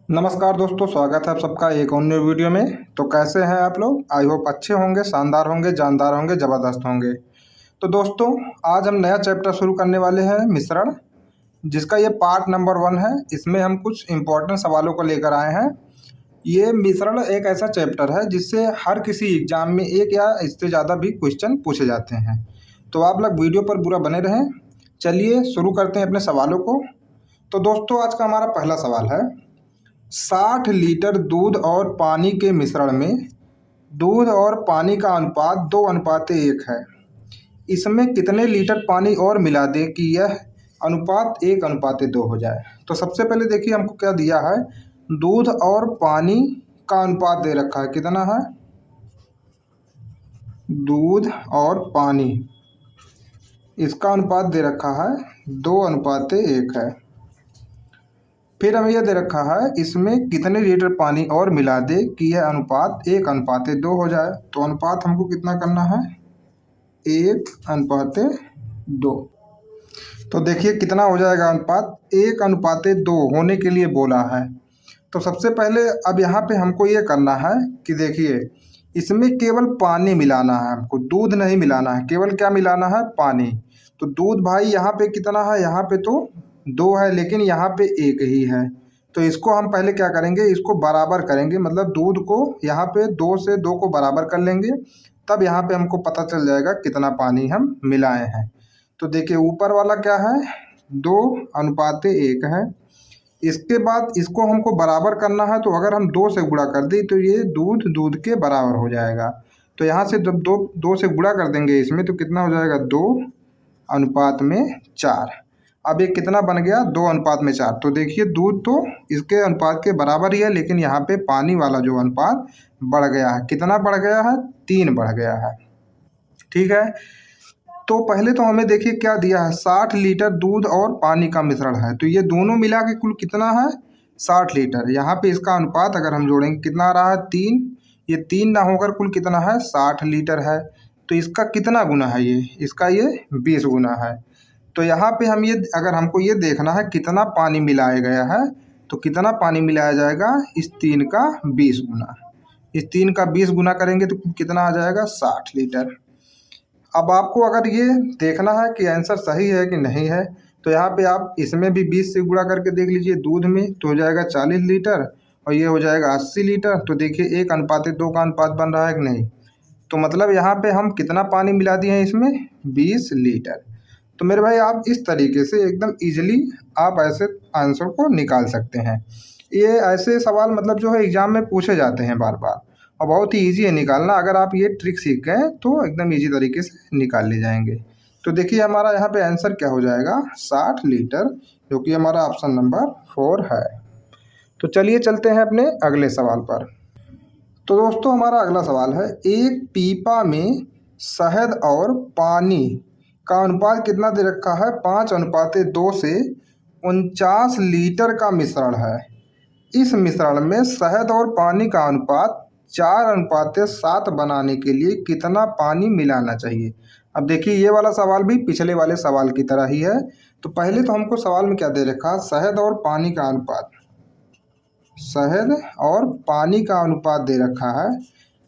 नमस्कार दोस्तों, स्वागत है आप सबका एक और न्यू वीडियो में। तो कैसे हैं आप लोग? आई होप अच्छे होंगे, शानदार होंगे, जानदार होंगे, ज़बरदस्त होंगे। तो दोस्तों, आज हम नया चैप्टर शुरू करने वाले हैं, मिश्रण, जिसका ये पार्ट नंबर 1 है। इसमें हम कुछ इम्पोर्टेंट सवालों को लेकर आए हैं। ये मिश्रण एक ऐसा चैप्टर है जिससे हर किसी एग्जाम में एक या इससे ज़्यादा भी क्वेश्चन पूछे जाते हैं। तो आप लोग वीडियो पर पूरा बने रहें। चलिए शुरू करते हैं अपने सवालों को। तो दोस्तों, आज का हमारा पहला सवाल है, 60 लीटर दूध और पानी के मिश्रण में दूध और पानी का अनुपात 2:1 है। इसमें कितने लीटर पानी और मिला दें कि यह अनुपात 1:2 हो जाए? तो सबसे पहले देखिए हमको क्या दिया है, दूध और पानी का अनुपात दे रखा है। कितना है? दूध और पानी, इसका अनुपात दे रखा है 2:1 है। फिर हमें यह दे रखा है, इसमें कितने लीटर पानी और मिला दे कि यह अनुपात 1:2 हो जाए। तो अनुपात हमको कितना करना है? 1:2। तो देखिए कितना हो जाएगा अनुपात? 1:2 होने के लिए बोला है। तो सबसे पहले अब यहाँ पे हमको ये करना है कि देखिए, इसमें केवल पानी मिलाना है हमको, दूध नहीं मिलाना है। केवल क्या मिलाना है? पानी। तो दूध भाई यहाँ पे कितना है? यहाँ पे तो 2 है, लेकिन यहाँ पे 1 ही है। तो इसको हम पहले क्या करेंगे, इसको बराबर करेंगे। मतलब दूध को यहाँ पे 2 से 2 को बराबर कर लेंगे, तब यहाँ पे हमको पता चल जाएगा कितना पानी हम मिलाए हैं। तो देखिए ऊपर वाला क्या है? 2:1 है। इसके बाद इसको हमको बराबर करना है, तो अगर हम 2 से गुणा कर दें तो ये दूध दूध के बराबर हो जाएगा। तो यहाँ से जब 2 से गुणा कर देंगे इसमें, तो कितना हो जाएगा? 2:4। अब ये कितना बन गया? 2:4। तो देखिए दूध तो इसके अनुपात के बराबर ही है, लेकिन यहाँ पे पानी वाला जो अनुपात बढ़ गया है। कितना बढ़ गया है? 3 बढ़ गया है। ठीक है। तो पहले तो हमें देखिए क्या दिया है, 60 लीटर दूध और पानी का मिश्रण है। तो ये दोनों मिला के कुल कितना है? 60 लीटर। यहाँ पे इसका अनुपात अगर हम जोड़ेंगे कितना आ रहा है? 3। ये 3 ना होकर कुल कितना है? 60 लीटर है। तो इसका कितना गुना है? ये इसका ये 20 गुना है। तो यहाँ पे हम ये अगर हमको ये देखना है कितना पानी मिलाया गया है, तो कितना पानी मिलाया जाएगा? इस 3 का 20 गुना। इस 3 का 20 गुना करेंगे तो कितना आ जाएगा? 60 लीटर। अब आपको अगर ये देखना है कि आंसर सही है कि नहीं है, तो यहाँ पे आप इसमें भी 20 से गुणा करके देख लीजिए। दूध में तो हो जाएगा 40 लीटर और ये हो जाएगा 80 लीटर। तो देखिए 1:2 का अनुपात बन रहा है कि नहीं? तो मतलब यहाँ पे हम कितना पानी मिला दिए हैं इसमें? 20 लीटर। तो मेरे भाई आप इस तरीके से एकदम ईजिली आप ऐसे आंसर को निकाल सकते हैं। ये ऐसे सवाल मतलब जो है एग्ज़ाम में पूछे जाते हैं बार बार, और बहुत ही ईजी है निकालना। अगर आप ये ट्रिक सीख गए तो एकदम ईजी तरीके से निकाल ले जाएंगे। तो देखिए हमारा यहाँ पे आंसर क्या हो जाएगा? 60 लीटर, जो कि हमारा ऑप्शन नंबर 4 है। तो चलिए चलते हैं अपने अगले सवाल पर। तो दोस्तों हमारा अगला सवाल है, एक पीपा में शहद और पानी का अनुपात कितना दे रखा है? 5:2 से 49 लीटर का मिश्रण है। इस मिश्रण में शहद और पानी का अनुपात 4:7 बनाने के लिए कितना पानी मिलाना चाहिए? अब देखिए ये वाला सवाल भी पिछले वाले सवाल की तरह ही है। तो पहले तो हमको सवाल में क्या दे रखा है? शहद और पानी का अनुपात। शहद और पानी का अनुपात दे रखा है।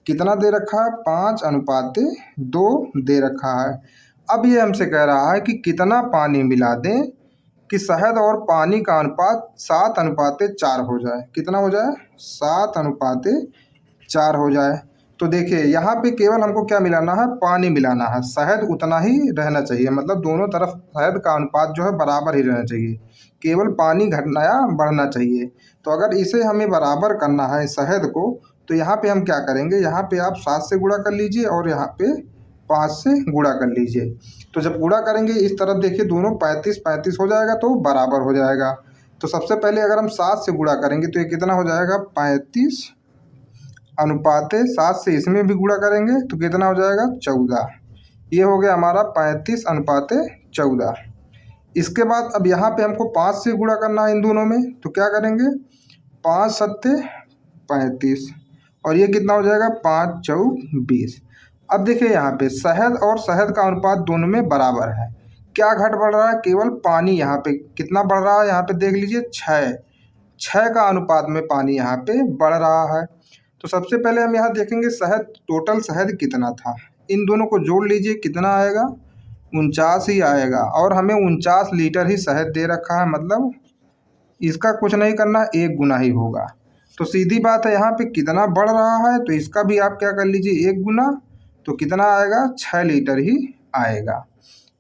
कितना दे रखा है? 5:2 दे रखा है। अब ये हमसे कह रहा है कि कितना पानी मिला दें कि शहद और पानी का अनुपात 7:4 हो जाए। कितना हो जाए? 7:4 हो जाए। तो देखिए यहाँ पे केवल हमको क्या मिलाना है? पानी मिलाना है। शहद उतना ही रहना चाहिए, मतलब दोनों तरफ शहद का अनुपात जो है बराबर ही रहना चाहिए। केवल पानी घटना या बढ़ना चाहिए। तो अगर इसे हमें बराबर करना है शहद को, तो यहाँ पे हम क्या करेंगे? यहाँ पे आप 7 से गुणा कर लीजिए और यहाँ पे 5 से गुणा कर लीजिए। तो जब गुणा करेंगे इस तरफ देखिए दोनों 35-35 हो जाएगा, तो बराबर हो जाएगा। तो सबसे पहले अगर हम 7 से गुणा करेंगे तो ये कितना हो जाएगा? 35:7 से इसमें भी गुणा करेंगे तो कितना हो जाएगा? 14। ये हो गया हमारा 35:14। इसके बाद अब यहाँ पे हमको 5 से गुणा करना है इन दोनों में, तो क्या करेंगे? 5×7 35 और ये कितना हो जाएगा? 5×4 20। अब देखिए यहाँ पे शहद और शहद का अनुपात दोनों में बराबर है। क्या घट बढ़ रहा है? केवल पानी। यहाँ पे कितना बढ़ रहा है? यहाँ पे देख लीजिए 6। 6 का अनुपात में पानी यहाँ पे बढ़ रहा है। तो सबसे पहले हम यहाँ देखेंगे शहद, टोटल शहद कितना था। इन दोनों को जोड़ लीजिए, कितना आएगा, 49 ही आएगा। और हमें 49 लीटर ही शहद दे रखा है, मतलब इसका कुछ नहीं करना, 1 गुना ही होगा। तो सीधी बात है, यहाँ पे कितना बढ़ रहा है तो इसका भी आप क्या कर लीजिए, 1 गुना। तो कितना आएगा, 6 लीटर ही आएगा।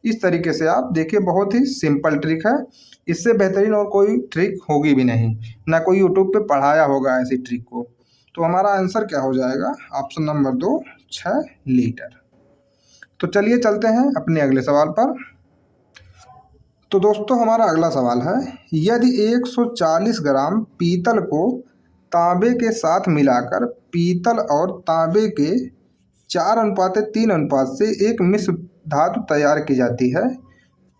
इस तरीके से आप देखिए, बहुत ही सिंपल ट्रिक है। इससे बेहतरीन और कोई ट्रिक होगी भी नहीं, ना कोई यूट्यूब पे पढ़ाया होगा ऐसी ट्रिक को। तो हमारा आंसर क्या हो जाएगा, ऑप्शन नंबर 2, 6 लीटर। तो चलिए चलते हैं अपने अगले सवाल पर। तो दोस्तों हमारा अगला सवाल है, यदि 140 ग्राम पीतल को तांबे के साथ मिलाकर पीतल और तांबे के 4:3 अनुपात से एक मिश्र धातु तैयार की जाती है,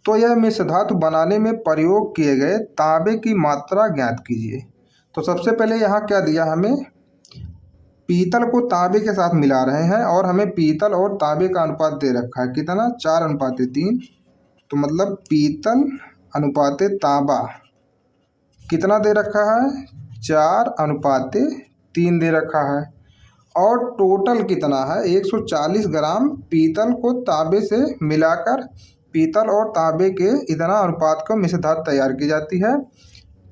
तो यह मिश्र धातु बनाने में प्रयोग किए गए तांबे की मात्रा ज्ञात कीजिए। तो सबसे पहले यहाँ क्या दिया, हमें पीतल को तांबे के साथ मिला रहे हैं और हमें पीतल और तांबे का अनुपात दे रखा है, कितना, 4:3। तो मतलब पीतल अनुपात तांबा कितना दे रखा है, 4:3 दे रखा है। और टोटल कितना है, 140 ग्राम पीतल को तांबे से मिलाकर पीतल और तांबे के इतना अनुपात को मिश्र धातु तैयार की जाती है।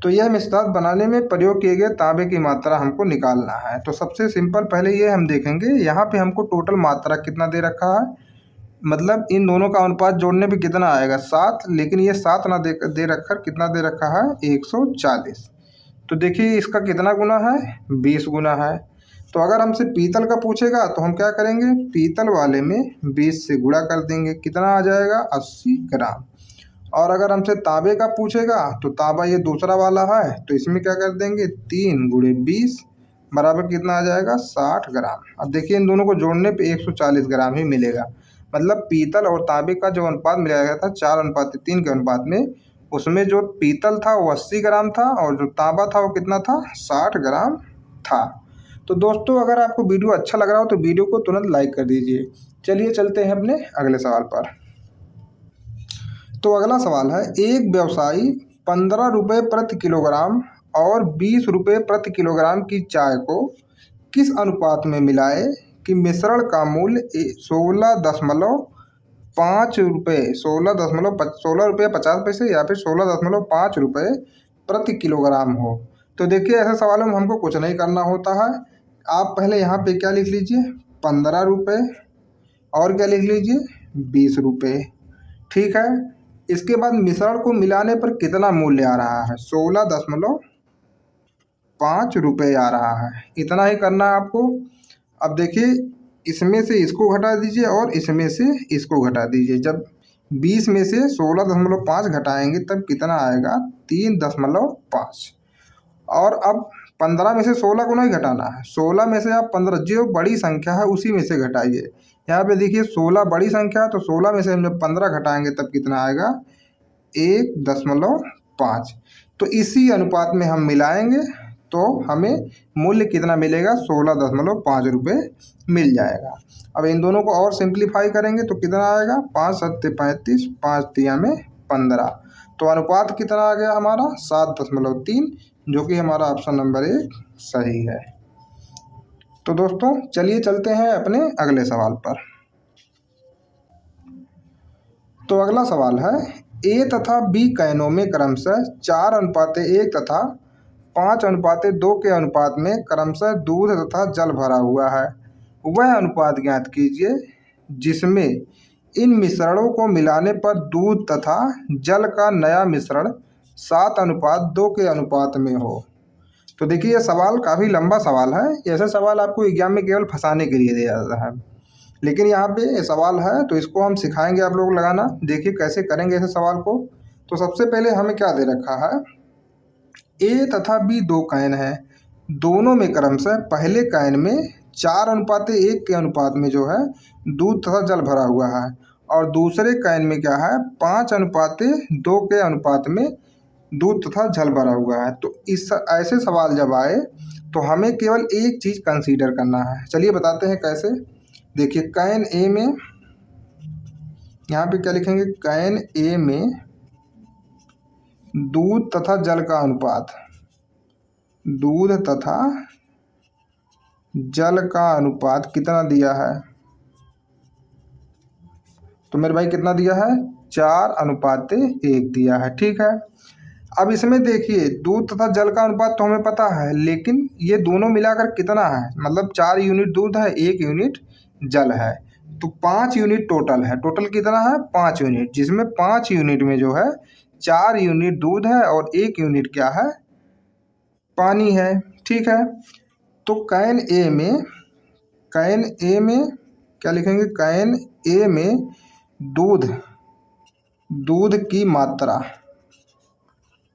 तो यह मिश्र धातु बनाने में प्रयोग किए गए तांबे की मात्रा हमको निकालना है। तो सबसे सिंपल पहले ये हम देखेंगे, यहाँ पे हमको टोटल मात्रा कितना दे रखा है, मतलब इन दोनों का अनुपात जोड़ने पे कितना आएगा, 7। लेकिन ये 7 ना दे रखा, कितना दे रखा है, 140। तो देखिए इसका कितना गुना है, 20 गुना है। तो अगर हमसे पीतल का पूछेगा तो हम क्या करेंगे, पीतल वाले में 20 से गुणा कर देंगे, कितना आ जाएगा, 80 ग्राम। और अगर हमसे तांबे का पूछेगा तो तांबा ये दूसरा वाला है, तो इसमें क्या कर देंगे, 3 गुणे 20 बराबर कितना आ जाएगा, 60 ग्राम। अब देखिए इन दोनों को जोड़ने पे 140 ग्राम ही मिलेगा। मतलब पीतल और तांबे का जो अनुपात मिलाया गया था 4:3 के अनुपात में, उसमें जो पीतल था वो 80 ग्राम था और जो तांबा था वो कितना था, 60 ग्राम था। तो दोस्तों अगर आपको वीडियो अच्छा लग रहा हो तो वीडियो को तुरंत लाइक कर दीजिए। चलिए चलते हैं अपने अगले सवाल पर। तो अगला सवाल है, एक व्यवसायी 15 रुपये प्रति किलोग्राम और 20 रुपये प्रति किलोग्राम की चाय को किस अनुपात में मिलाए कि मिश्रण का मूल्य 16.5 रुपये, 16 रुपये 50 पैसे या फिर 16.5 रुपये प्रति किलोग्राम हो। तो देखिए ऐसे सवालों में हमको कुछ नहीं करना होता है। आप पहले यहाँ पे क्या लिख लीजिए, 15 रुपये, और क्या लिख लीजिए, 20 रुपये। ठीक है, इसके बाद मिश्रण को मिलाने पर कितना मूल्य आ रहा है, 16.5 रुपये आ रहा है। इतना ही करना है आपको। अब देखिए इसमें से इसको घटा दीजिए और इसमें से इसको घटा दीजिए। जब 20 में से 16.5 घटाएंगे तब कितना आएगा, 3.5। और अब 15 में से 16 को नहीं घटाना है, 16 में से आप 15, जो बड़ी संख्या है उसी में से घटाइए। यहाँ पे देखिए 16 बड़ी संख्या है, तो 16 में से हम जब 15 घटाएंगे तब कितना आएगा, 1.5। तो इसी अनुपात में हम मिलाएंगे तो हमें मूल्य कितना मिलेगा, 16.5 रुपये मिल जाएगा। अब इन दोनों को और सिंप्लीफाई करेंगे तो कितना आएगा, 5 सत्ते 35, 5 तिया में 15। तो अनुपात कितना आ गया हमारा, 7.3, जो कि हमारा ऑप्शन नंबर 1 सही है। तो दोस्तों चलिए चलते हैं अपने अगले सवाल पर। तो अगला सवाल है, ए तथा बी कैनों में क्रमशः 4:1 तथा 5:2 के अनुपात में क्रमशः दूध तथा जल भरा हुआ है। वह अनुपात ज्ञात कीजिए जिसमें इन मिश्रणों को मिलाने पर दूध तथा जल का नया मिश्रण 7:2 के अनुपात में हो। तो देखिए यह सवाल काफ़ी लंबा सवाल है। ऐसा सवाल आपको एग्जाम में केवल फंसाने के लिए दिया जाता है, लेकिन यहाँ पे ये सवाल है तो इसको हम सिखाएंगे आप लोग लगाना। देखिए कैसे करेंगे ऐसे सवाल को। तो सबसे पहले हमें क्या दे रखा है, ए तथा बी 2 कैन है, दोनों में क्रमशः पहले कैन में 4:1 के अनुपात में जो है दूध तथा जल भरा हुआ है, और दूसरे कैन में क्या है, 5:2 के अनुपात में दूध तथा जल भरा हुआ है। तो इस ऐसे सवाल जब आए तो हमें केवल एक चीज़ कंसीडर करना है। चलिए बताते हैं कैसे। देखिए कैन ए में, यहाँ पे क्या लिखेंगे, कैन ए में दूध तथा जल का अनुपात दूध तथा जल का अनुपात कितना दिया है? तो मेरे भाई कितना दिया है? 4:1 दिया है। ठीक है, अब इसमें देखिए दूध तथा जल का अनुपात तो हमें पता है, लेकिन ये दोनों मिलाकर कितना है? मतलब 4 यूनिट दूध है, 1 यूनिट जल है, तो 5 यूनिट टोटल है। टोटल कितना है? 5 यूनिट, जिसमें 5 यूनिट में जो है 4 यूनिट दूध है और 1 यूनिट क्या है? पानी है। ठीक है, तो कैन ए में क्या लिखेंगे? कैन ए में दूध दूध की मात्रा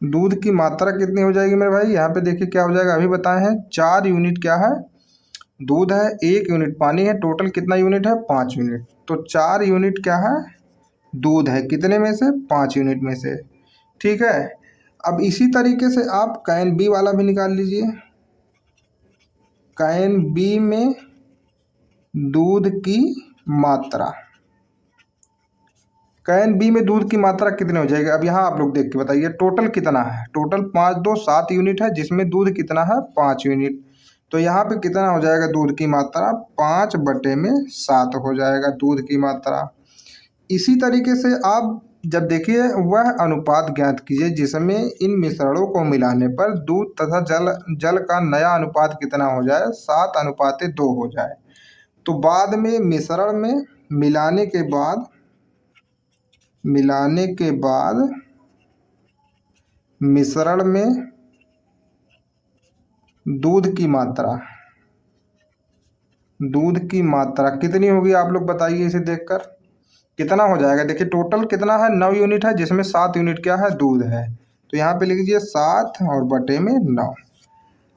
दूध की मात्रा कितनी हो जाएगी मेरे भाई? यहाँ पे देखिए क्या हो जाएगा, अभी बताए हैं 4 यूनिट क्या है? दूध है, 1 यूनिट पानी है, टोटल कितना यूनिट है? 5 यूनिट। तो 4 यूनिट क्या है? दूध है, कितने में से? 5 यूनिट में से। ठीक है, अब इसी तरीके से आप कैन बी वाला भी निकाल लीजिए। कैन बी में दूध की मात्रा, कैन बी में दूध की मात्रा कितनी हो जाएगी? अब यहाँ आप लोग देख के बताइए टोटल कितना है। टोटल 5 2 7 यूनिट है, जिसमें दूध कितना है? 5 यूनिट। तो यहाँ पे कितना हो जाएगा दूध की मात्रा? 5/7 हो जाएगा दूध की मात्रा। इसी तरीके से आप जब देखिए वह अनुपात ज्ञात कीजिए जिसमें इन मिश्रणों को मिलाने पर दूध तथा जल का नया अनुपात कितना हो जाए? 7:2 हो जाए। तो बाद में मिश्रण में मिलाने के बाद मिश्रण में दूध की मात्रा कितनी होगी? आप लोग बताइए इसे देखकर कितना हो जाएगा। देखिए टोटल कितना है? 9 यूनिट है, जिसमें 7 यूनिट क्या है? दूध है। तो यहाँ पे लिख दीजिए 7 और बटे में 9।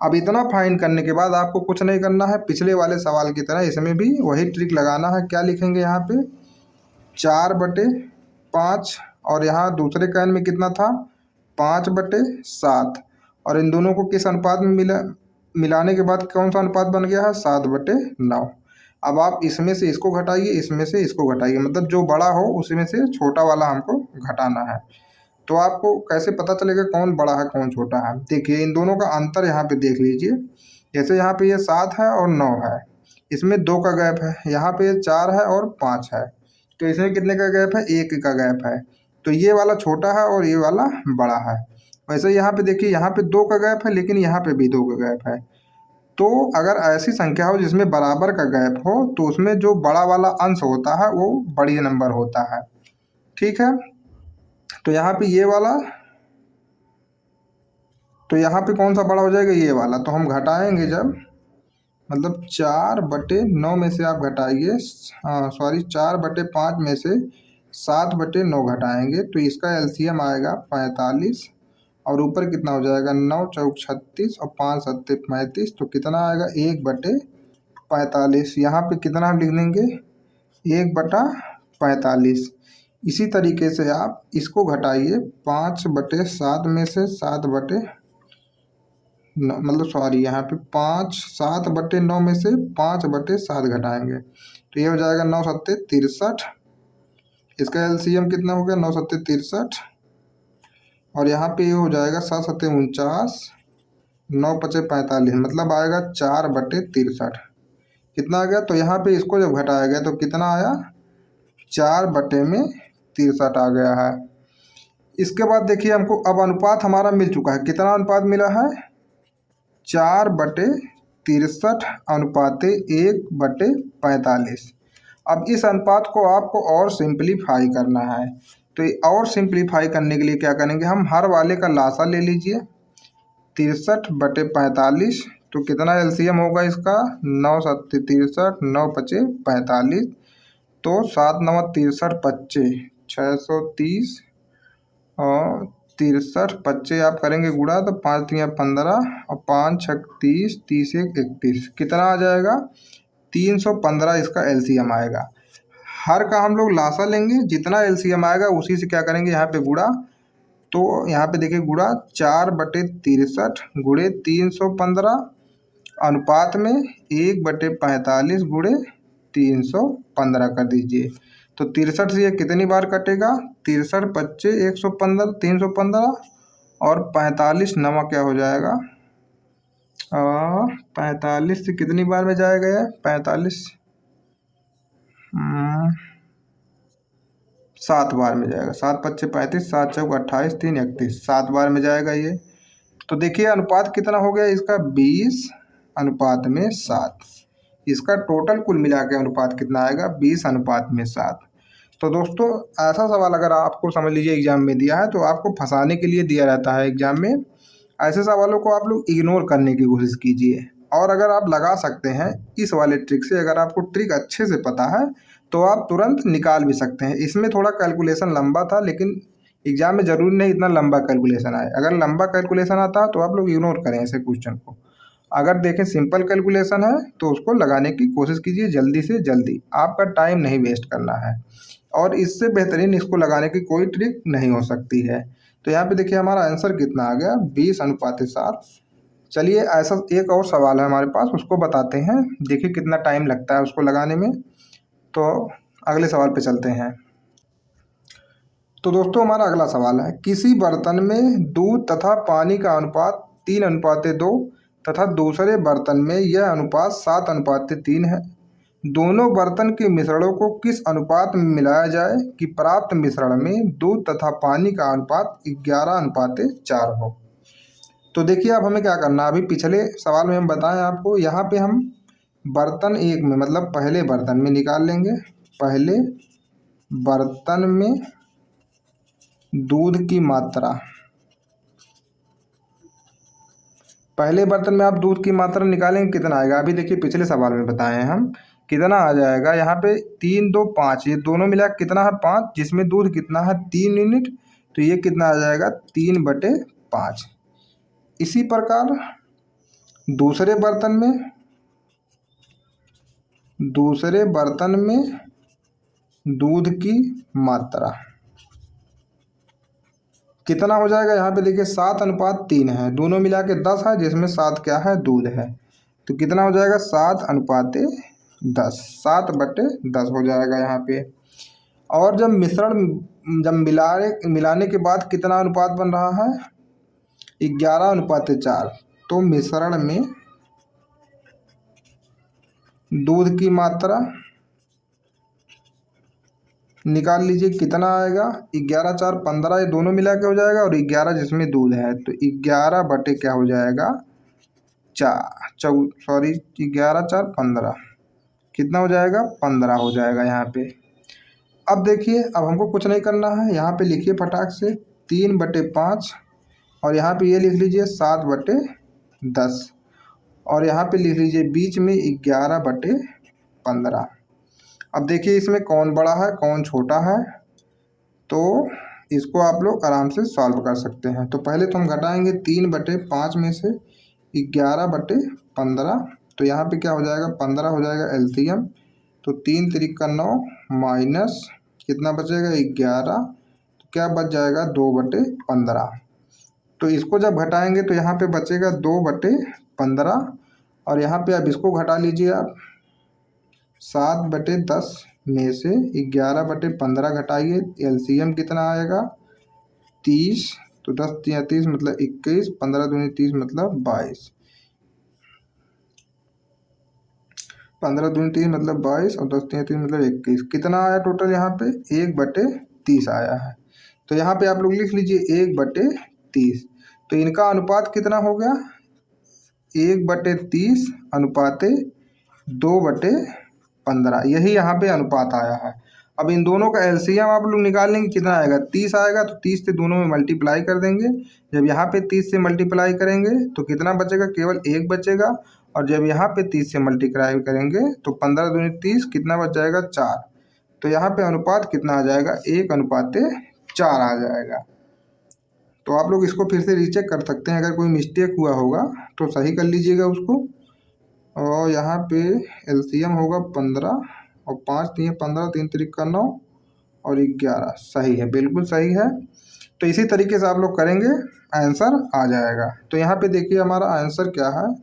अब इतना फाइन करने के बाद आपको कुछ नहीं करना है, पिछले वाले सवाल की तरह इसमें भी वही ट्रिक लगाना है। क्या लिखेंगे यहाँ पे? 4/5, और यहाँ दूसरे कैन में कितना था? 5/7, और इन दोनों को किस अनुपात में मिलाने के बाद कौन सा अनुपात बन गया है? 7/9। अब आप इसमें से इसको घटाइए, इसमें से इसको घटाइए, मतलब जो बड़ा हो उसमें से छोटा वाला हमको घटाना है। तो आपको कैसे पता चलेगा कौन बड़ा है कौन छोटा है? देखिए इन दोनों का अंतर यहाँ पे देख लीजिए। जैसे यहाँ पे ये 7 है और 9 है, इसमें 2 का गैप है। यहाँ पे 4 है और 5 है, तो इसमें कितने का गैप है? 1 का गैप है। तो ये वाला छोटा है और ये वाला बड़ा है। वैसे यहाँ पे देखिए, यहाँ पे 2 का गैप है, लेकिन यहाँ पे भी 2 का गैप है। तो अगर ऐसी संख्या हो जिसमें बराबर का गैप हो, तो उसमें जो बड़ा वाला अंश होता है वो बड़ी नंबर होता है। ठीक है, तो यहाँ पे ये वाला, तो यहाँ पे कौन सा बड़ा हो जाएगा? ये वाला। तो हम घटाएंगे जब, मतलब 4/9 में से आप घटाइए, हाँ सॉरी 4/5 में से 7/9 घटाएंगे, तो इसका एलसीएम आएगा 45, और ऊपर कितना हो जाएगा? 9 चौक 36 और 5 सत्ते 35, तो कितना आएगा? 1/45। यहाँ पे कितना हम लिख देंगे? 1/45। इसी तरीके से आप इसको घटाइए, 5/7 में से 7/9, मतलब सॉरी यहाँ पे 7/9 में से 5/7 घटाएंगे, तो ये हो जाएगा 9 सत्ते 63। इसका एलसीएम कितना हो गया? 9 सत्ते 63, और यहाँ पे ये हो जाएगा 7 सत्ते 49, 9 पचे 45, मतलब आएगा 4/63। कितना आ गया? तो यहाँ पे इसको जब घटाया गया तो कितना आया? 4/63 आ गया है। इसके बाद देखिए हमको अब अनुपात हमारा मिल चुका है। कितना अनुपात मिला है? 4/63:1/45। अब इस अनुपात को आपको और सिंप्लीफाई करना है। तो और सिंप्लीफाई करने के लिए क्या करेंगे? हम हर वाले का लासा ले लीजिए, 63/45। तो कितना एलसीएम होगा इसका? 9 सत्ते 63, 9 पचे 45, तो 7 9 63 पच्चे 630, और 63 पच्चे आप करेंगे गुणा तो 5 3 15 और 5 6 30, 30 1 31, कितना आ जाएगा? 315 इसका एलसीएम आएगा। हर का हम लोग लासा लेंगे, जितना एलसीएम आएगा उसी से क्या करेंगे? यहाँ पे गुणा। तो यहाँ पे देखिए गुणा 4/63 गुणे 315 अनुपात में 1/45 गुणे 315 कर दीजिए। तो 63 से ये कितनी बार कटेगा? 63 पच्चे 115, 315, और 45 नवा क्या हो जाएगा? 45 से कितनी बार में जाएगा यह? 45 7 बार में जाएगा। 7 पच्चे 35, 7 चौक 28, 3 31, 7 बार में जाएगा ये। तो देखिए अनुपात कितना हो गया इसका, 20 अनुपात में 7। इसका टोटल कुल मिला के अनुपात कितना आएगा, 20 अनुपात में 7। तो दोस्तों ऐसा सवाल अगर आपको समझ लीजिए एग्जाम में दिया है तो आपको फंसाने के लिए दिया रहता है एग्जाम में। ऐसे सवालों को आप लोग इग्नोर करने की कोशिश कीजिए। और अगर आप लगा सकते हैं इस वाले ट्रिक से, अगर आपको ट्रिक अच्छे से पता है तो आप तुरंत निकाल भी सकते हैं। इसमें थोड़ा कैलकुलेशन लंबा था, लेकिन एग्जाम में ज़रूरी नहीं इतना लंबा कैलकुलेशन आए। अगर लंबा कैलकुलेशन आता है तो आप लोग इग्नोर करें ऐसे क्वेश्चन को। अगर देखें सिंपल कैलकुलेशन है तो उसको लगाने की कोशिश कीजिए जल्दी से जल्दी, आपका टाइम नहीं वेस्ट करना है। और इससे बेहतरीन इसको लगाने की कोई ट्रिक नहीं हो सकती है। तो यहाँ पे देखिए हमारा आंसर कितना आ गया, 20 अनुपात 7। चलिए ऐसा एक और सवाल है हमारे पास, उसको बताते हैं, देखिए कितना टाइम लगता है उसको लगाने में। तो अगले सवाल पे चलते हैं। तो दोस्तों हमारा अगला सवाल है, किसी बर्तन में दूध तथा पानी का अनुपात 3 अनुपात 2 तथा दूसरे बर्तन में यह अनुपात 7 अनुपात 3 है। दोनों बर्तन के मिश्रणों को किस अनुपात में मिलाया जाए कि प्राप्त मिश्रण में दूध तथा पानी का अनुपात 11 अनुपात 4 हो। तो देखिए अब हमें क्या करना है, अभी पिछले सवाल में हम बताएं आपको, यहाँ पे हम बर्तन एक में मतलब पहले बर्तन में निकाल लेंगे। पहले बर्तन में दूध की मात्रा, पहले बर्तन में आप दूध की मात्रा निकालेंगे कितना आएगा, अभी देखिए पिछले सवाल में बताए हैं हम कितना आ जाएगा। यहाँ पे 3 2 5, ये दोनों मिला कितना है 5, जिसमें दूध कितना है 3 यूनिट, तो ये कितना आ जाएगा 3/5। इसी प्रकार दूसरे बर्तन में दूध की मात्रा कितना हो जाएगा, यहाँ पे देखिए 7 अनुपात 3 है, दोनों मिला के 10 है, जिसमें 7 क्या है दूध है। तो कितना हो जाएगा 7 अनुपात 10, 7/10 हो जाएगा यहाँ पे। और जब मिलाने के बाद कितना अनुपात बन रहा है 11 अनुपात 4। तो मिश्रण में दूध की मात्रा निकाल लीजिए कितना आएगा, 11 4 15, ये दोनों मिला के हो जाएगा, और 11 जिसमें दूध है तो 11 बटे क्या हो जाएगा 11 4 15, कितना हो जाएगा 15 हो जाएगा यहाँ पे। अब देखिए अब हमको कुछ नहीं करना है, यहाँ पे लिखिए फटाक से 3/5, और यहाँ पे ये लिख लीजिए 7/10, और यहाँ पे लिख लीजिए बीच में 11/15। अब देखिए इसमें कौन बड़ा है कौन छोटा है, तो इसको आप लोग आराम से सॉल्व कर सकते हैं। तो पहले तो हम घटाएंगे 3/5 में से 11/15, तो यहाँ पे क्या हो जाएगा 15 हो जाएगा एलसीएम। तो 3 3 का 9 माइनस कितना बचेगा 11, तो क्या बच जाएगा 2/15। तो इसको जब घटाएंगे तो यहाँ पे बचेगा 2/15, और यहाँ पे अब इसको घटा लीजिए आप, 7/10 में से 11/15 घटाइए, एलसीएम कितना आएगा 30, तो 10 3 30 मतलब 21, 15 दूनी 30 मतलब 22, 15 दूनी 30 मतलब 22, और 10 3 30 मतलब 21। कितना आया टोटल यहाँ पे 1/30 आया है। तो यहाँ पे आप लोग लिख लीजिए 1/30। तो इनका अनुपात कितना हो गया 1/30 अनुपात 2/15, यही यहाँ पे अनुपात आया है। अब इन दोनों का एलसीएम आप लोग निकाल लेंगे कितना आएगा 30 आएगा, तो 30 से दोनों में मल्टीप्लाई कर देंगे। जब यहाँ पे 30 से मल्टीप्लाई करेंगे तो कितना बचेगा, केवल 1 बचेगा, और जब यहाँ पे 30 से मल्टीप्लाई करेंगे तो 15 दूनी 30 कितना बच जाएगा 4। तो यहाँ पे अनुपात कितना आ जाएगा 1/4 आ जाएगा। तो आप लोग इसको फिर से रीचेक कर सकते हैं, अगर कोई मिस्टेक हुआ होगा तो सही कर लीजिएगा उसको। और यहाँ पे एलसीएम होगा 15, और 5 3 15, 3 3 का 9, और 11, सही है बिल्कुल सही है। तो इसी तरीके से आप लोग करेंगे आंसर आ जाएगा। तो यहाँ पे देखिए हमारा आंसर क्या है,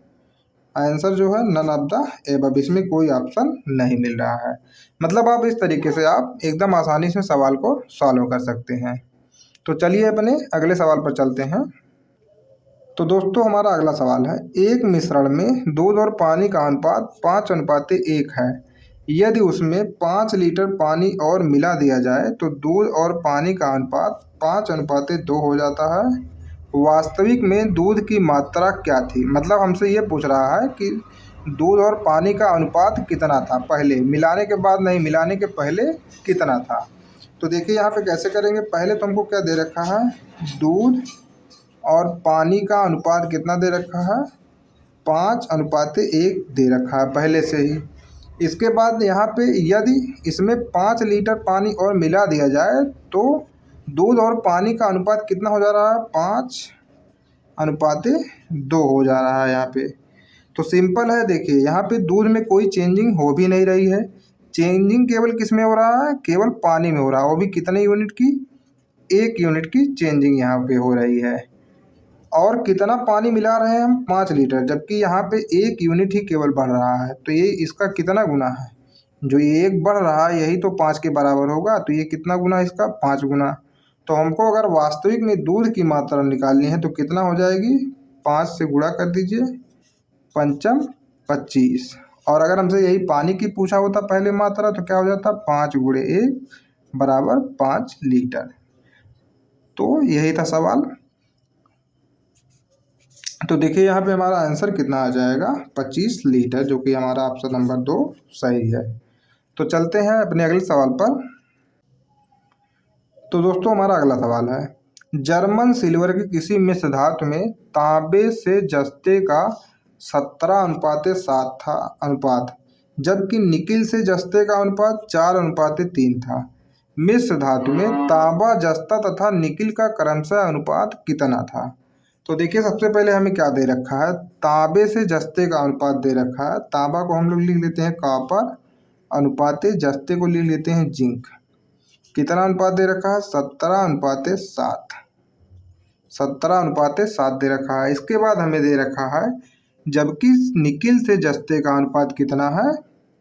आंसर जो है नन ऑफ द एबव, इसमें कोई ऑप्शन नहीं मिल रहा है। मतलब आप इस तरीके से आप एकदम आसानी से सवाल को सॉल्व कर सकते हैं। तो चलिए अपने अगले सवाल पर चलते हैं। तो दोस्तों हमारा अगला सवाल है, एक मिश्रण में दूध और पानी का अनुपात 5:1 है। यदि उसमें 5 लीटर पानी और मिला दिया जाए तो दूध और पानी का अनुपात 5:2 हो जाता है। वास्तविक में दूध की मात्रा क्या थी? मतलब हमसे ये पूछ रहा है कि दूध और पानी का अनुपात कितना था पहले, मिलाने के बाद नहीं, मिलाने के पहले कितना था। तो देखिए यहाँ पे कैसे करेंगे। पहले तो हमको क्या दे रखा है, दूध और पानी का अनुपात कितना दे रखा है, 5:1 दे रखा है पहले से ही। इसके बाद यहाँ पे यदि इसमें 5 लीटर पानी और मिला दिया जाए तो दूध और पानी का अनुपात कितना हो जा रहा है, 5:2 हो जा रहा है यहाँ पे। तो सिंपल है, देखिए यहाँ पे दूध में कोई चेंजिंग हो भी नहीं रही है। चेंजिंग केवल किस में हो रहा है, केवल पानी में हो रहा है, वो भी कितने यूनिट की, 1 यूनिट की चेंजिंग यहाँ पे हो रही है। और कितना पानी मिला रहे हैं हम, 5 लीटर, जबकि यहाँ पे 1 यूनिट ही केवल बढ़ रहा है। तो ये इसका कितना गुना है, जो ये 1 बढ़ रहा है यही तो 5 के बराबर होगा। तो ये कितना गुना है इसका, 5 गुना। तो हमको अगर वास्तविक में दूध की मात्रा निकालनी है तो कितना हो जाएगी, 5 से गुणा कर दीजिए, पंचम 25। और अगर हमसे यही पानी की पूछा होता पहले मात्रा तो क्या हो जाता, 5 गुणे 1 बराबर 5 लीटर। तो यही था सवाल। तो देखिए यहाँ पे हमारा आंसर कितना आ जाएगा, 25 लीटर, जो कि हमारा ऑप्शन नंबर 2 सही है। तो चलते हैं अपने अगले सवाल पर। तो दोस्तों हमारा अगला सवाल है, जर्मन सिल्वर के किसी मिश्र धातु में तांबे से जस्ते का 17:7 था अनुपात, जबकि निकिल से जस्ते का अनुपात 4:3 था। मिश्र धातु में तांबा, जस्ता तथा निकिल का क्रमशः अनुपात कितना था? तो देखिए सबसे पहले हमें क्या दे रखा है, तांबे से जस्ते का अनुपात दे रखा है। तांबा को हम लोग लिख लेते हैं कॉपर, अनुपाते जस्ते को लिख लेते हैं जिंक। कितना अनुपात दे रखा है, 17:7, 17:7 दे रखा है। इसके बाद हमें दे रखा है, जबकि निकिल से जस्ते का अनुपात कितना है,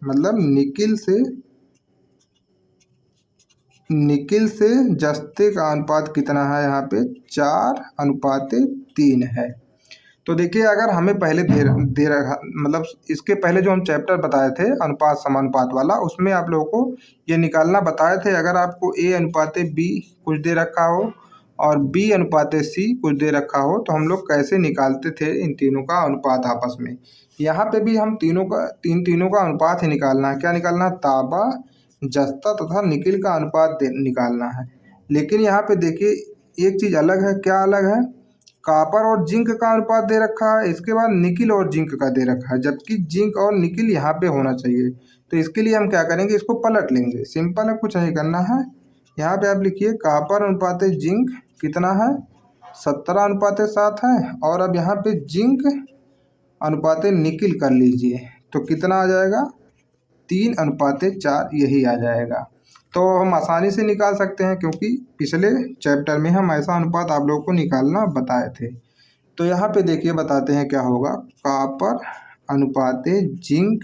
मतलब निकिल से जस्ते का अनुपात कितना है, यहाँ पे 4:3 है। तो देखिए अगर हमें पहले दे रखा, मतलब इसके पहले जो हम चैप्टर बताए थे अनुपात समानुपात वाला, उसमें आप लोगों को ये निकालना बताए थे। अगर आपको A:B कुछ दे रखा हो और B:C कुछ दे रखा हो तो हम लोग कैसे निकालते थे इन तीनों का अनुपात आपस में। यहाँ पे भी हम तीनों का अनुपात ही निकालना है। क्या निकालना है, तांबा, जस्ता तथा निकिल का अनुपात निकालना है। लेकिन यहाँ पे देखिए एक चीज़ अलग है। क्या अलग है, कॉपर और जिंक का अनुपात दे रखा है, इसके बाद निकिल और जिंक का दे रखा है, जबकि जिंक और निकिल यहाँ पे होना चाहिए। तो इसके लिए हम क्या करेंगे, इसको पलट लेंगे। सिंपल है, कुछ नहीं करना है। यहाँ पे आप लिखिए कॉपर अनुपात जिंक कितना है, 17:7 है। और अब यहाँ पे जिंक अनुपात निकिल कर लीजिए तो कितना आ जाएगा, 3:4 यही आ जाएगा। तो हम आसानी से निकाल सकते हैं क्योंकि पिछले चैप्टर में हम ऐसा अनुपात आप लोगों को निकालना बताए थे। तो यहाँ पे देखिए बताते हैं क्या होगा, कॉपर अनुपात जिंक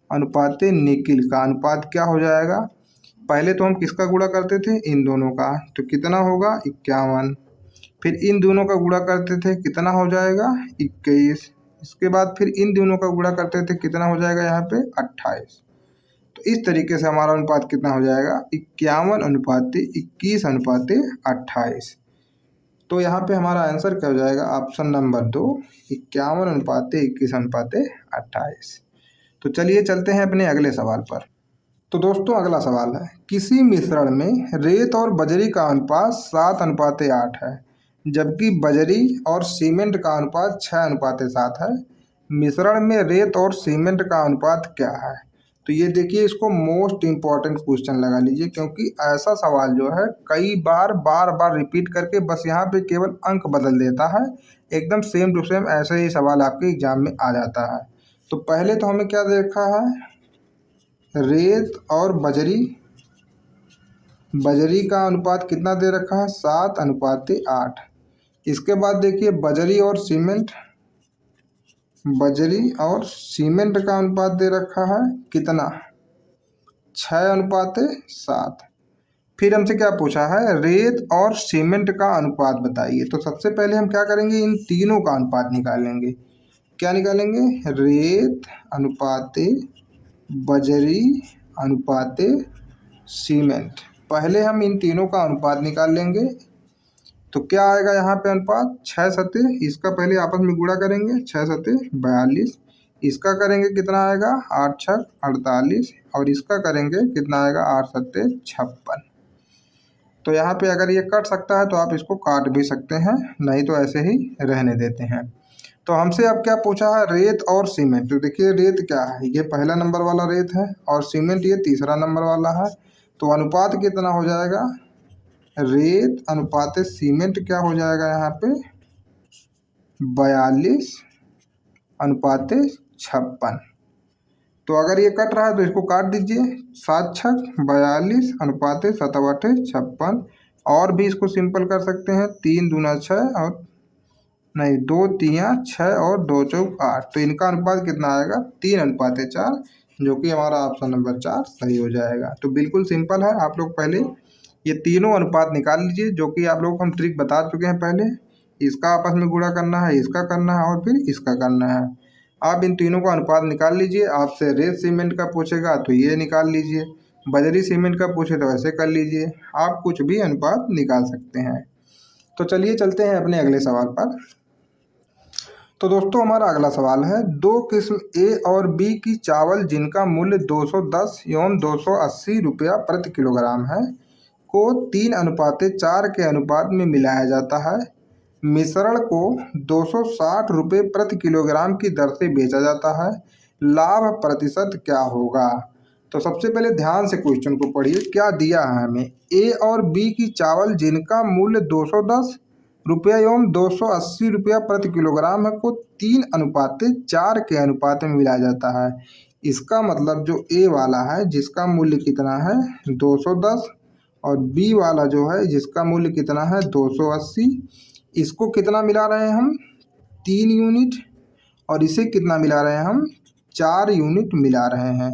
अनुपात निकिल का अनुपात क्या हो जाएगा। पहले तो हम किसका गुणा करते थे, इन दोनों का, तो कितना होगा 51। फिर इन दोनों का गुणा करते थे, कितना हो जाएगा 21। इसके बाद फिर इन दोनों का गुणा करते थे, कितना हो जाएगा यहाँ पे 28। तो इस तरीके से हमारा अनुपात कितना हो जाएगा, 51:21:28। तो यहाँ पे हमारा आंसर क्या हो जाएगा, ऑप्शन नंबर 2, 51:21:28। तो चलिए चलते हैं अपने अगले सवाल पर। तो दोस्तों अगला सवाल है, किसी मिश्रण में रेत और बजरी का अनुपात 7:8 है, जबकि बजरी और सीमेंट का अनुपात 6:7 है। मिश्रण में रेत और सीमेंट का अनुपात क्या है? तो ये देखिए, इसको मोस्ट इम्पॉर्टेंट क्वेश्चन लगा लीजिए, क्योंकि ऐसा सवाल जो है कई बार बार बार रिपीट करके बस यहाँ पे केवल अंक बदल देता है। एकदम सेम टू सेम ऐसे ही सवाल आपके एग्जाम में आ जाता है। तो पहले तो हमें क्या देखा है, रेत और बजरी का अनुपात कितना दे रखा है, 7:8। इसके बाद देखिए बजरी और सीमेंट का अनुपात दे रखा है कितना, 6:7। फिर हमसे क्या पूछा है, रेत और सीमेंट का अनुपात बताइए। तो सबसे पहले हम क्या करेंगे, इन तीनों का अनुपात निकालेंगे। क्या निकालेंगे, रेत अनुपाते बजरी अनुपाते सीमेंट। पहले हम इन तीनों का अनुपात निकाल लेंगे। तो क्या आएगा यहाँ पे अनुपात, 6 सते, इसका पहले आपस में गुणा करेंगे, 6 सते 42, इसका करेंगे कितना आएगा 8 छक 48, और इसका करेंगे कितना आएगा 8 सत्ते 56। तो यहाँ पे अगर ये कट सकता है तो आप इसको काट भी सकते हैं, नहीं तो ऐसे ही रहने देते हैं। तो हमसे अब क्या पूछा है, रेत और सीमेंट। तो देखिए रेत क्या है, ये पहला नंबर वाला रेत है, और सीमेंट ये तीसरा नंबर वाला है। तो अनुपात कितना हो जाएगा, रेत अनुपात सीमेंट क्या हो जाएगा यहाँ पे 42 अनुपात 56। तो अगर ये कट रहा है तो इसको काट दीजिए, 7 छक 42 अनुपात 7 8 56। और भी इसको सिंपल कर सकते हैं, 3 दूना 6 और नहीं 2 तियाँ 6 और 2 चौक 8। तो इनका अनुपात कितना आएगा 3 अनुपात 4, जो कि हमारा ऑप्शन नंबर 4 सही हो जाएगा। तो बिल्कुल सिंपल है, आप लोग पहले ये तीनों अनुपात निकाल लीजिए, जो कि आप लोग को हम ट्रिक बता चुके हैं पहले। इसका आपस में गुणा करना है, इसका करना है और फिर इसका करना है। आप इन तीनों का अनुपात निकाल लीजिए। आपसे रेत सीमेंट का पूछेगा तो ये निकाल लीजिए, बजरी सीमेंट का पूछे तो ऐसे कर लीजिए, आप कुछ भी अनुपात निकाल सकते हैं। तो चलिए चलते हैं अपने अगले सवाल पर। तो दोस्तों हमारा अगला सवाल है, दो किस्म ए और बी की चावल जिनका मूल्य 210 एवं 280 रुपया प्रति किलोग्राम है को 3 अनुपात 4 के अनुपात में मिलाया जाता है। मिश्रण को 260 रुपये प्रति किलोग्राम की दर से बेचा जाता है। लाभ प्रतिशत क्या होगा। तो सबसे पहले ध्यान से क्वेश्चन को पढ़िए, क्या दिया है हमें, ए और बी की चावल जिनका मूल्य 210 रुपया एवं 280 रुपया प्रति किलोग्राम है को 3 अनुपात 4 के अनुपात में मिलाया जाता है। इसका मतलब जो ए वाला है जिसका मूल्य कितना है 210, और बी वाला जो है जिसका मूल्य कितना है 280, इसको कितना मिला रहे हैं हम 3 यूनिट, और इसे कितना मिला रहे हैं हम 4 यूनिट मिला रहे हैं।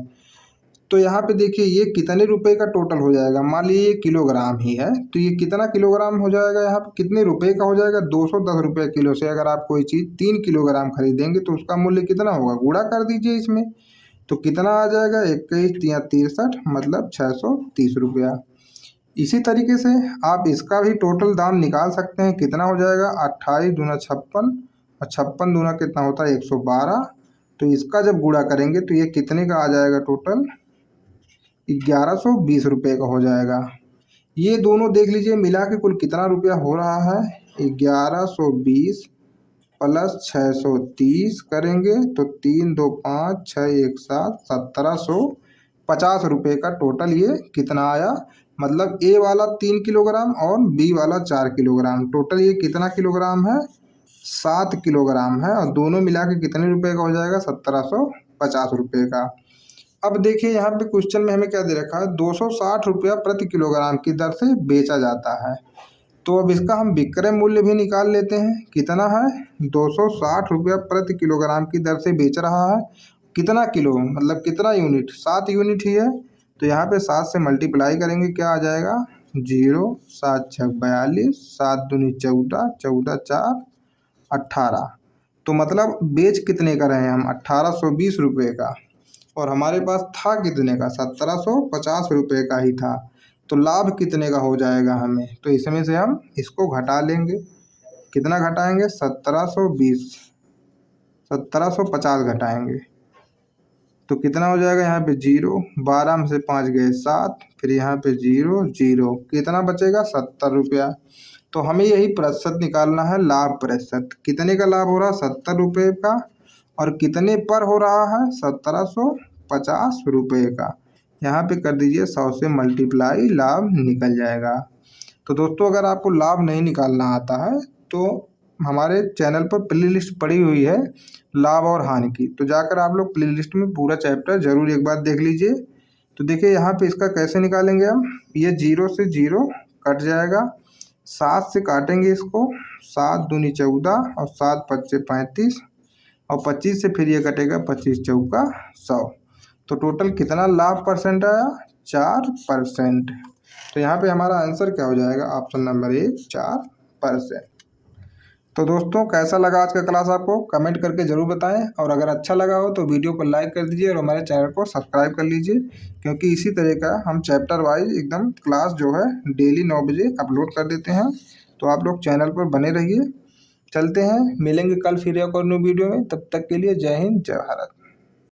तो यहाँ पे देखिए ये कितने रुपए का टोटल हो जाएगा, मान लीजिए ये किलोग्राम ही है तो ये कितना किलोग्राम हो जाएगा, यहाँ पे कितने रुपए का हो जाएगा 210 रुपये किलो से। अगर आप कोई चीज़ 3 किलोग्राम खरीदेंगे तो उसका मूल्य कितना होगा, गुणा कर दीजिए इसमें, तो कितना आ जाएगा 21 तिया 63, मतलब 630 रुपया। इसी तरीके से आप इसका भी टोटल दाम निकाल सकते हैं, कितना हो जाएगा 28 दूना 56, और 56 दूना कितना होता है 112। तो इसका जब गुणा करेंगे तो ये कितने का आ जाएगा, टोटल 1120 रुपये का हो जाएगा। ये दोनों देख लीजिए मिला के कुल कितना रुपया हो रहा है, 1120 प्लस 630 करेंगे तो 3 2 5 6 1 7 1750 रुपये का टोटल ये कितना आया। मतलब ए वाला 3 किलोग्राम और बी वाला 4 किलोग्राम, टोटल ये कितना किलोग्राम है 7 किलोग्राम है, और दोनों मिला के कितने रुपए का हो जाएगा 1750 रुपये का। अब देखिए यहाँ पे क्वेश्चन में हमें क्या दे रखा है, 260 रुपया प्रति किलोग्राम की दर से बेचा जाता है। तो अब इसका हम विक्रय मूल्य भी निकाल लेते हैं, कितना है 260 रुपया प्रति किलोग्राम की दर से बेच रहा है। कितना किलो मतलब कितना यूनिट, 7 यूनिट ही है। तो यहाँ पे 7 से मल्टीप्लाई करेंगे, क्या आ जाएगा 0 7 6 42 7 दूनी 14 14 4 18। तो मतलब बेच कितने का रहे हैं हम 1820 रुपये का, और हमारे पास था कितने का 1750 रुपये का ही था। तो लाभ कितने का हो जाएगा हमें, तो इसमें से हम इसको घटा लेंगे, कितना घटाएंगे 1720, 1750 घटाएंगे तो कितना हो जाएगा, यहाँ पे 0, 12 में से 5 गए 7, फिर यहाँ पे 0 0, कितना बचेगा 70 रुपया। तो हमें यही प्रतिशत निकालना है, लाभ प्रतिशत कितने का लाभ हो रहा है 70 रुपये का, और कितने पर हो रहा है 1750 रुपये का। यहाँ पे कर दीजिए 100 से मल्टीप्लाई, लाभ निकल जाएगा। तो दोस्तों अगर आपको लाभ नहीं निकालना आता है तो हमारे चैनल पर प्लेलिस्ट पड़ी हुई है लाभ और हानि की, तो जाकर आप लोग प्लेलिस्ट में पूरा चैप्टर ज़रूर एक बार देख लीजिए। तो देखिए यहाँ पे इसका कैसे निकालेंगे हम, ये 0 से 0 कट जाएगा, 7 से काटेंगे इसको, 7 दूनी 14 और 7 पच्चे 35, और 25 से फिर ये कटेगा 25 चौका 100। तो टोटल कितना लाभ परसेंट आया 4%। तो यहाँ पे हमारा आंसर क्या हो जाएगा, ऑप्शन नंबर 1 4%। तो दोस्तों कैसा लगा आज का क्लास आपको कमेंट करके ज़रूर बताएं, और अगर अच्छा लगा हो तो वीडियो को लाइक कर दीजिए और हमारे चैनल को सब्सक्राइब कर लीजिए, क्योंकि इसी तरह का हम चैप्टर वाइज एकदम क्लास जो है डेली 9 बजे अपलोड कर देते हैं। तो आप लोग चैनल पर बने रहिए। चलते हैं, मिलेंगे कल फिर एक और न्यू वीडियो में। तब तक के लिए जय हिंद जय भारत।